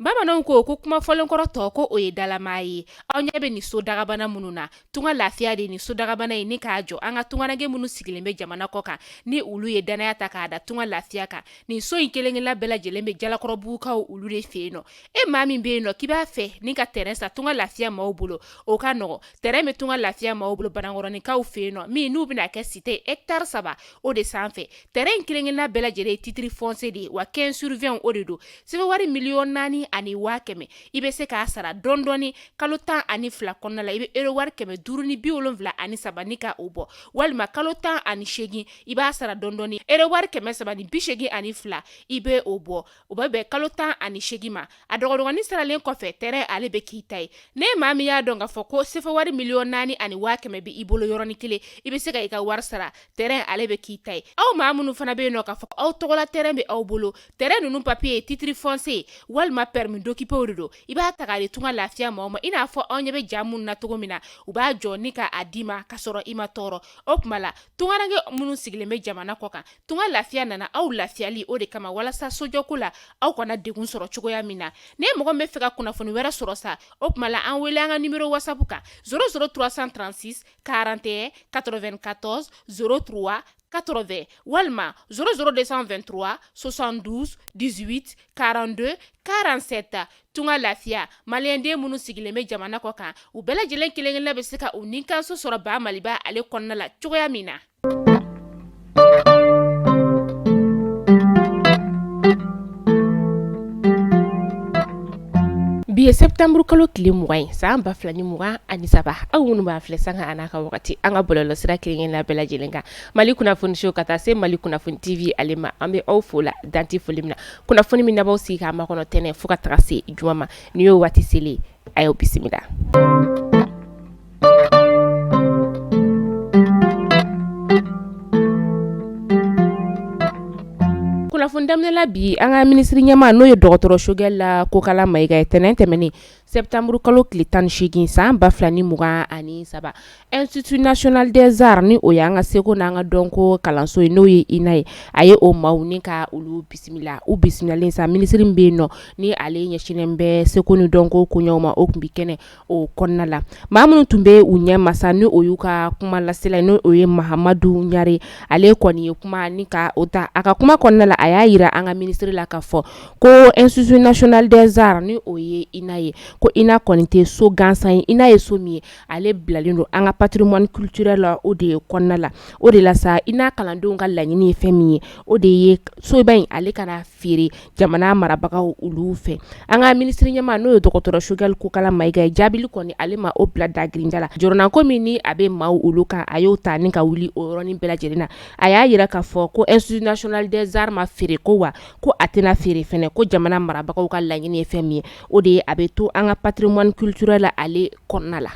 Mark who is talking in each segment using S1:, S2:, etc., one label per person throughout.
S1: Bamananw ko kuma fɔlen kɔrɔ tɔ ko o ye dalama ye. Aw ɲɛ bɛ ni so dagabana minnu na, tunga lafiya de ni so dagabana ye ni k'a jɔ an ka tunganage minnu sigilen bɛ jamana kɔ kan ni olu ye danaya ta k'a da tunga lafiya kan. Nin so in kelen-kelenna bɛɛ lajɛlen bɛ jalakɔrɔbugukaw olu de fɛ yen nɔ. E maa min bɛ yen nɔ k'i b'a fɛ ni ka terrain sa tunga lafiya maaw bolo, o ka nɔgɔ. Terrain bɛ tunga lafiya maaw bolo Banankɔrɔnikaw fɛ yen nɔ min n'u bɛna kɛ cité hectare 3 o de sanfɛ. Terrain kelen-kelenna bɛɛ lajɛlen ye titre foncier de ye wa 15/20 o de don. Sɛbɛnwari 4,400,000 ani 100,000 i bɛ se k'a sara dɔɔni kalo 12 kɔnɔna la i bɛ euro wari 573 ni ka o bɔ walima kalo 18 i b'a sara dɔɔni euro wari 382 i bɛ o bɔ o bɛ bɛn kalo 18 ma a dɔgɔdɔgɔnin saralen kɔfɛ terrain ale bɛ k'i ta ye ne maa min y'a dɔn k'a fɔ ko sɛbɛnwari 4,400,000 ani 100,000 bɛ i bolo yɔrɔnin kelen i bɛ se ka i ka wari sara terrain ale bɛ k'i ta ye aw maa minnu fana bɛ yen nɔ k'a fɔ aw tɔgɔla terrain bɛ aw bolo terrain ninnu papier ye titre foncier walima permis d'occuper de don i b'a ta k'a di tunga lafiya maaw ma i n'a fɔ aw ɲɛ bɛ ja minnu na cogo min na u b'a jɔ ni ka a d'i ma ka sɔrɔ i ma tɔɔrɔ o tuma la tunganage minnu sigilen bɛ jamana kɔ kan tunga lafiya nana aw lafiyali o de kama walasa sojɔko la aw kana degun sɔrɔ cogoya min na ne mɔgɔ min bɛ fɛ ka kunnafoni wɛrɛ sɔrɔ sa o tuma la an wele an ka numéro WhatsApp kan 00336 41 94 03 80 walima 00223 72 18 42 47 tunga lafiya maliyɛnden minnu sigilen bɛ jamana kɔ kan u bɛɛ lajɛlen kelen-kelenna bɛ se ka u ninkanso sɔrɔ ba maliba ale kɔnɔna la cogoya min na. Bi ye septembre kalo tile 20 ye san 2023 aw minnu b'a filɛ sanga a n'a ka wagati an ka bɔlɔlɔsira kelen-kelenna bɛɛ lajɛlen kan Mali kunnafoni show ka taa se Mali kunnafoni TV ale ma an bɛ aw fo la danti foli min na kunnafoni min na b'aw sigi k'a makɔnɔ tɛnɛ fo ka taga se juma ma ni y'o waati selen a y'aw bisimila. Kunnafoni daminɛla bi an ka ministre ɲɛma n'o ye dɔgɔtɔrɔ Sogɛl Kokala Mayiga ye tɛnɛn tɛmɛnen septembre kalo tile 18 san 2023 Institut National des Arts ni o y'an ka seko n'an ka dɔnko kalanso ye n'o ye INA ye a ye o maaw ni ka olu bisimila u bisimilalen sa ministre bɛ yen nɔ ni ale ɲɛsinnen bɛ seko ni dɔnko koɲɛw ma o tun bɛ kɛnɛ o kɔnɔna la maa minnu tun bɛ u ɲɛ masa ni o y'u ka kuma lasela n'o ye Mahamadu Ɲare ale kɔni ye kuma ni ka o ta a ka kuma kɔnɔna la a y'a yira an ka ministre la k'a fɔ ko Institut National des Arts ni o ye INA ye ko INA kɔni tɛ so gansan ye INA ye so min ye ale bilalen don an ka patrimoine culturel la o de ye kɔnɔna la o de la sa INA kalandenw ka laɲini ye fɛn min ye o de ye soba in ale kana feere jamana marabagaw olu fɛ an ka ministre ɲɛma n'o ye dɔgɔtɔrɔ Sogɛl Kokala Mayiga ye jaabili kɔni ale ma o bila dagirinda la jɔrɔnako min ni a bɛ maaw olu kan a y'o ta ni ka wuli o yɔrɔnin bɛɛ lajɛlen na a y'a yira k'a fɔ ko Institut National des Arts ma feere ko wa ko a tɛna feere fɛnɛ ko jamana marabagaw ka laɲini ye fɛn min ye o de ye a bɛ to an ka patrimoine culturel la ale kɔnɔna la.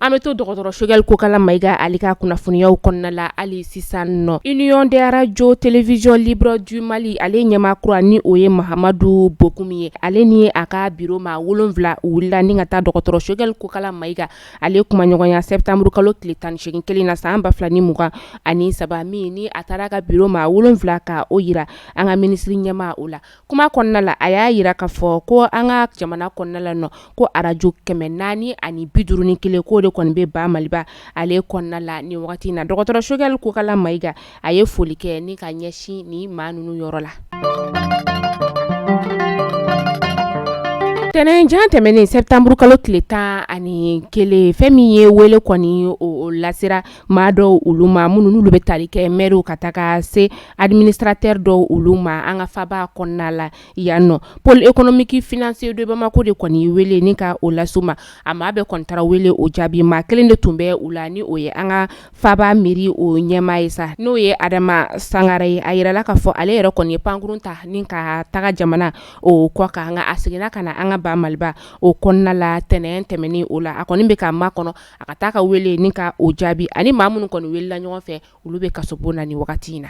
S1: An bɛ to dɔgɔtɔrɔ Sogɛl Kokala Mayiga ale ka kunnafoniyaw kɔnɔna la hali sisan nɔ Union des radios télévision libre du Mali ale ɲɛmaakura ni o ye Mahamadu Bokum ye ale ni a ka bureau maa 7 wulila ni ka taa dɔgɔtɔrɔ Sogɛl Kokala Mayiga ale kumaɲɔgɔnya septembre kalo tile 18 na san 2023 min ni a taara ka bureau maa 7 ka o yira an ka ministre ɲɛmaa o la kuma kɔnɔna la a y'a yira k'a fɔ ko an ka jamana kɔnɔna la nɔ ko radio 451 ko de kɔni bɛ ba maliba ale kɔnɔna la ni wagati na dɔgɔtɔrɔ Sogɛl Kokala Mayiga a ye foli kɛ ni ka ɲɛsin ni maa ninnu yɔrɔ la. Tɛnɛn jan tɛmɛnen septembre kalo tile 11 fɛn min ye wele kɔni o lasera maa dɔw olu ma minnu n'olu bɛ tali kɛ maire ka taga se administrateur dɔw olu ma an ka faba kɔnɔna la yan nɔ pôle économique financier de Bamako de kɔni wele ni ka o las'u ma a maa bɛɛ kɔni taara wele o jaabi maa kelen de tun bɛ u la ni o ye an ka faba miiri o ɲɛmaa ye sa n'o ye Adama Sangara ye a yirala k'a fɔ ale yɛrɛ kɔni ye pankurun ta ni ka taga jamana o kɔ kan nka a seginna ka na an ka ba maliba o kɔnɔna la tɛnɛn tɛmɛnen o la a kɔni bɛ ka ma kɔnɔ a ka taa ka wele ni ka o jaabi ani maa minnu kɔni welela ɲɔgɔn fɛ olu bɛ kasobon na ni wagati in na.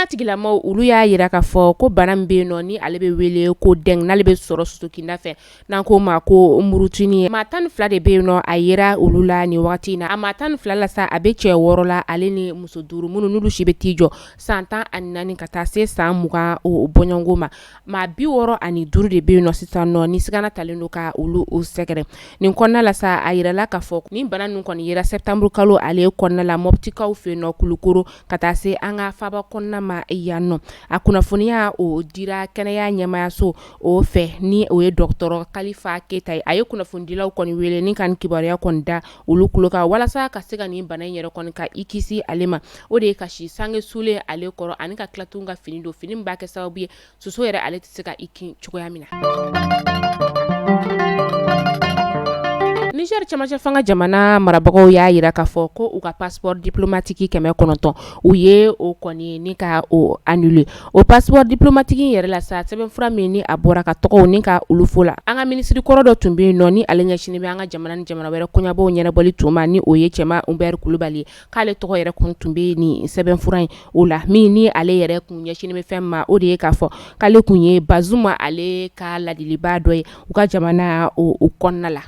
S1: kɛnɛya tigilamaw olu y'a yira k'a fɔ ko bana min bɛ yen nɔ ni ale bɛ wele ko deng n'ale bɛ sɔrɔ sutukinda fɛ n'an ko ma ko murutuni maa 12 de bɛ yen nɔ a yera olu la nin wagati in na a maa 12 la sa a bɛ cɛ 6 la ale ni muso 5 minnu n'olu si bɛ t'i jɔ san 14 ka taa se san 20 o bɔɲɔngo ma maa 65 de bɛ yen nɔ sisan nɔ ni sigana talen don ka olu sɛgɛrɛ nin kɔnɔna la sa a yirala k'a fɔ nin bana ninnu kɔni yera septembre kalo ale kɔnɔna la mɔptikaw fɛ yen nɔ kulukoro ka taa se an ka faba kɔnɔna ma yan nɔ a kunnafoniya o dira kɛnɛya ɲɛmayaso o fɛ ni o ye dɔgɔtɔrɔ Kalifa Keyita ye a ye kunnafonidilaw kɔni wele ni ka nin kibaruya kɔni da olu kulo kan walasa ka se ka nin bana in yɛrɛ kɔni ka i kisi ale ma o de ye kasi sange sulen ale kɔrɔ ani ka tila tun ka fini don fini min b'a kɛ sababu ye soso yɛrɛ ale tɛ se ka i kin cogoya min na. Niger cɛmancɛ fanga jamana marabagaw y'a yira k'a fɔ ko u ka passeport diplomatique 900 u ye o kɔni ni ka o annuler o passeport diplomatique yɛrɛ la sa sɛbɛnfura min ni a bɔra ka tɔgɔw ni ka olu fo la an ka ministre kɔrɔ dɔ tun bɛ yen nɔ ni ale ɲɛsinen bɛ an ka jamana ni jamana wɛrɛ kɔɲabɔw ɲɛnabɔli tuma ni o ye cɛma Umbɛri Kulubali k'ale tɔgɔ yɛrɛ kun tun bɛ nin sɛbɛnfura in o la min ni ale yɛrɛ kun ɲɛsinen bɛ fɛn ma o de ye k'a fɔ k'ale kun ye Bazuma ale ka ladiliba dɔ ye u ka jamana o kɔnɔna la.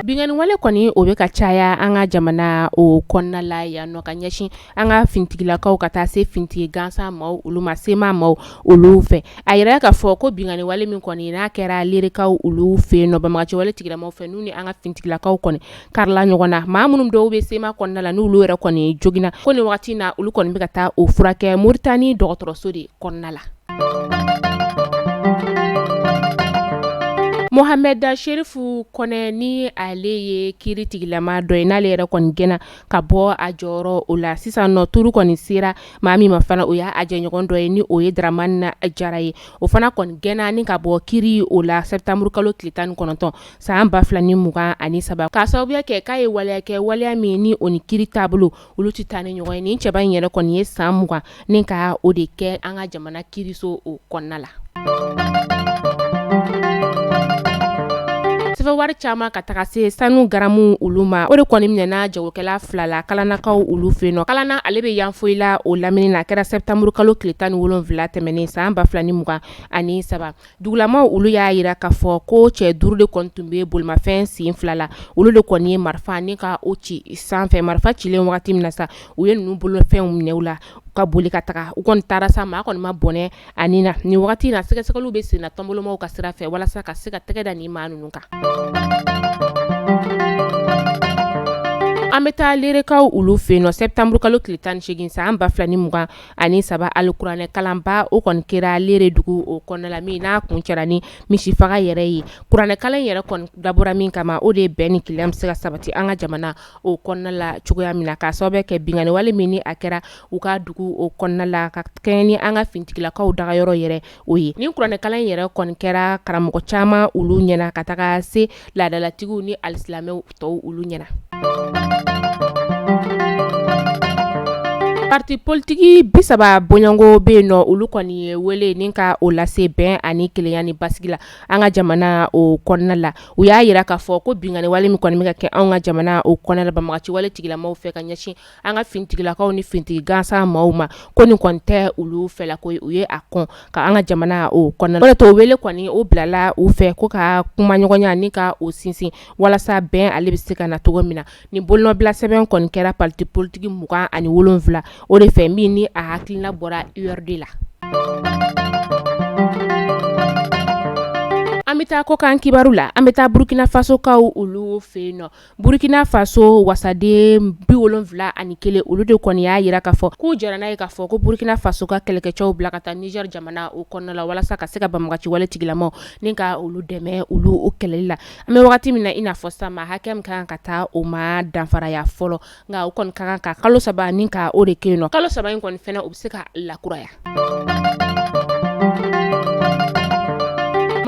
S1: Bingani wale kɔni o bɛ ka caya an ka jamana o kɔnɔna la yan nɔ ka ɲɛsin an ka fintigilakaw ka taa se fintigi gansan maaw olu ma sema maaw olu fɛ a yɛrɛ k'a fɔ ko bingani wale min kɔni n'a kɛra lerekaw olu fɛ yen nɔ Banbagaci wale tigilamaw fɛ n'u ni an ka fintigilakaw kɔni karila ɲɔgɔn na maa minnu dɔw bɛ sema kɔnɔna la n'olu yɛrɛ kɔni joginna ko nin wagati na olu kɔni bɛ ka taa o furakɛ Moritani dɔgɔtɔrɔso de kɔnɔna la. Mohamed Sherifu Kone ni ale ye kiri tigilama dɔ ye n'ale yɛrɛ kɔni gɛnna ka bɔ a jɔyɔrɔ o la sisan nɔ turu kɔni sera maa min ma fana o y'a jɛɲɔgɔn dɔ ye ni o ye Dramani Jara ye o fana kɔni gɛnna ni ka bɔ kiri o la septembre kalo tile 19 san 2023 k'a sababuya kɛ k'a ye waleya kɛ waleya min ni o ni kiri taabolo olu tɛ taa ni ɲɔgɔn ye nin cɛba in yɛrɛ kɔni ye san 20 ni ka o de kɛ an ka jamana kiriso o kɔnɔna la. Sɛbɛn wari caman ka taga se sanu garamu olu ma o de kɔni minɛna jagokɛla 2 la kalanakaw olu fɛ yen nɔ kalana ale bɛ yanfoyi la o lamini na kɛra septembre kalo tile 17 tɛmɛnen san 2023 dugulamaw olu y'a yira k'a fɔ ko cɛ 5 de kɔni tun bɛ bolimafɛn sen 2 la olu de kɔni ye marifa ni ka o ci sanfɛ marifa cilen wagati min na sa u ye ninnu bolofɛnw minɛ u la ka boli ka taga u kɔni taara sa maa kɔni ma bɔnɛ ani na nin wagati na sɛgɛsɛgɛliw bɛ sen na tɔnbolomaw ka sira fɛ walasa ka se ka tɛgɛ da nin maa ninnu kan. An bɛ taa lerekaw olu fɛ yen nɔ septembre kalo tile 18 san 2023 alikuranɛ kalanba o kɔni kɛra lere dugu o kɔnɔna la min n'a kun cɛra ni misifaga yɛrɛ ye kuranɛ kalan yɛrɛ kɔni dabɔra min kama o de ye bɛn ni keleya bɛ se ka sabati an ka jamana o kɔnɔna la cogoya min na k'a sababu kɛ bingani wale min ni a kɛra u ka dugu o kɔnɔna la ka kɛɲɛ ni an ka fintigilakaw dagayɔrɔ yɛrɛ o ye nin kuranɛ kalan yɛrɛ kɔni kɛra karamɔgɔ caman olu ɲɛna ka taga se laadalatigiw ni alisilamɛw tɔw olu ɲɛna. Parti politique 30 bɔɲɔngo bɛ yen nɔ olu kɔni ye wele ni ka o lase bɛn ani kelenya ni basigi la an ka jamana o kɔnɔna la u y'a yira k'a fɔ ko bingani wale min kɔni bɛ ka kɛ an ka jamana o kɔnɔna la Banbagaci wale tigilamaw fɛ ka ɲɛsin an ka fintigilakaw ni fintigi gansan maaw ma ko nin kɔni tɛ olu fɛ la ko u ye a kɔn ka an ka jamana o kɔnɔna la o de to wele kɔni o bilala u fɛ ko ka kuma ɲɔgɔnya ni ka o sinsin walasa bɛn ale bɛ se ka na cogo min na nin bolonɔbila sɛbɛn kɔni kɛra parti politique 27 o de fɛ min ni a hakilina bɔra URD la. An bɛ taa kɔkan kibaru la an bɛ taa Burkina Faso kaw olu fɛ yen nɔ Burkina Faso wasaden 71 olu de kɔni y'a yira k'a fɔ k'u jɛra n'a ye k'a fɔ ko Burkina Faso ka kɛlɛkɛcɛw bila ka taa Niger jamana o kɔnɔna la walasa ka se ka Banbagaci wale tigilamaw ni ka olu dɛmɛ olu o kɛlɛli la an bɛ wagati min na i n'a fɔ sisan maa hakɛ min kan ka taa o ma danfaraya fɔlɔ nka o kɔni ka kan ka kalo 3 ni ka o de kɛ yen nɔ kalo 3 in kɔni fɛnɛ o bɛ se ka lakuraya.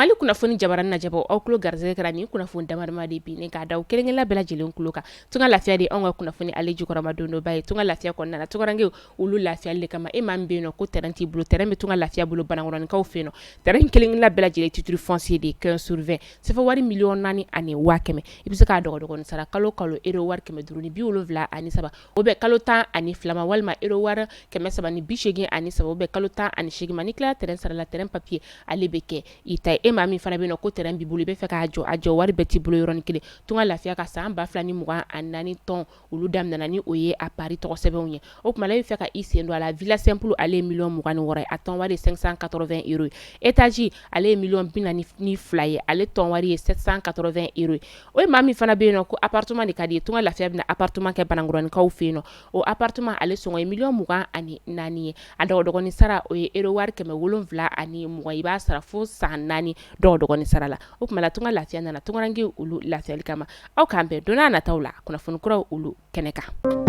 S1: mali kunnafoni jabaran na jabo aw kulo garzɛ kɛra ni kunnafoni damadama de bi ne k'a da kelen la bɛɛ lajɛlen kulo kan tunga lafiya de anw ka kunnafoni ale jukɔrɔma don dɔ ba ye tunga lafiya kɔnɔna na tungarange olu lafiyali de kama e maa min bɛ yen nɔ ko terrain t'i bolo terrain bɛ tunga lafiya bolo banankɔrɔnikaw fɛ yen nɔ terrain kelen la bɛɛ lajɛlen titre foncier de 15 sur 20 sefa wari miliyɔn 4 ani 500 i bɛ se k'a dɔgɔdɔgɔnin sara kalo kalo euro wari 573 ani 3 o bɛ kalo 10 ani 2 ma walima euro wari 380 ani 3 o bɛ kalo 10 ani 8 ma ni kila terrain sara la terrain papier ale bɛ kɛ i ta e maa min fana bɛ yen nɔ ko terrain b'i bolo i bɛ fɛ k'a jɔ wari bɛɛ t'i bolo yɔrɔnin kelen tunga lafiya ka san 2024 tɔn olu daminɛna ni o ye a pari tɔgɔ sɛbɛnw ye o tuma la i bɛ fɛ ka i sen don a la villa simple ale ye miliyɔn 26 ye a tɔn wari ye 580 euros étage ale ye miliyɔn 42 ye ale tɔn wari ye 780 euros o ye maa min fana bɛ yen nɔ ko appartement de ka di ye tunga lafiya bɛna appartement kɛ banankɔrɔnikaw fɛ yen nɔ o appartement ale sɔngɔ ye miliyɔn 24 ye a dɔgɔdɔgɔnin sara o ye euro wari 720 ani 20 i b'a sara fo san 4 dɔgɔdɔgɔnin sara la o tuma la tunga lafiya nana tungarange olu lafiyali kama aw k'an bɛn don n'a nataw la kunnafoni kuraw olu kɛnɛ kan